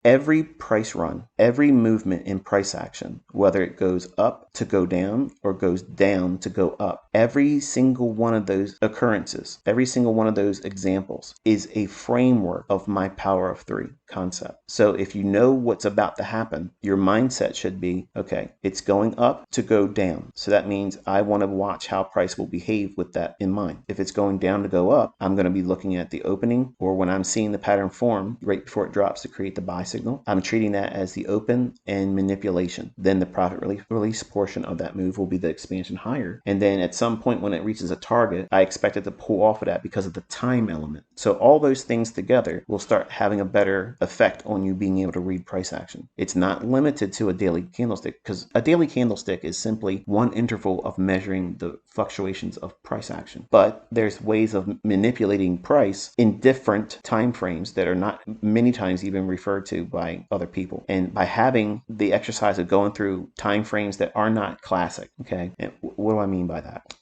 Every price run, every movement in price action, whether it goes up to go down or goes down to go up, every single one of those occurrences, every single one of those examples is a framework of my power of three concept. So if you know what's about to happen, your mindset should be, okay, it's going up to go down. So that means I want to watch how price will behave with that in mind. If it's going down to go up, I'm going to be looking at the opening, or when I'm seeing the pattern form right before it drops to create the buy signal, I'm treating that as the open and manipulation. Then the profit release portion of that move will be the expansion higher. And then at some point when it reaches a target, I expect it to pull off of that because of the time element. So all those things together will start having a better effect on you being able to read price action. It's not limited to a daily candlestick, because a daily candlestick is simply one interval of measuring the fluctuations of price action. But there's ways of manipulating price in different time frames that are not many times even referred to by other people. And by having the exercise of going through time frames that are not classic, okay, and what do I mean by that?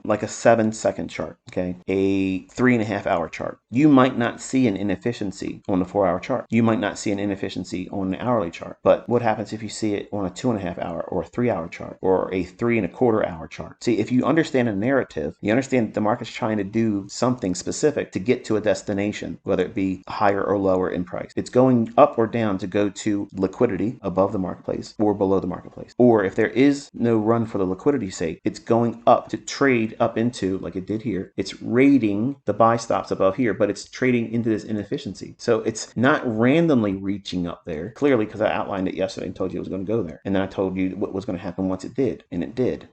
Like a 7-second chart, okay, a 3.5 hour chart. You might not see an inefficiency on the 4-hour chart. You might not see an inefficiency on the hourly chart. But what happens if you see it on a 2.5 hour or a 3-hour chart or a 3.25 hour chart? See, if you understand a narrative, you understand that the market's trying to do something specific to get to a destination, whether it be higher or lower in price. It's going up or down to go to liquidity above the marketplace or below the marketplace. Or if there is no run for the liquidity sake, it's going up to trade up into, like it did here, it's raiding the buy stops above here, but it's trading into this inefficiency. So it's not randomly reaching up there, clearly, because I outlined it yesterday and told you it was going to go there. And then I told you what was going to happen once it did, and it did.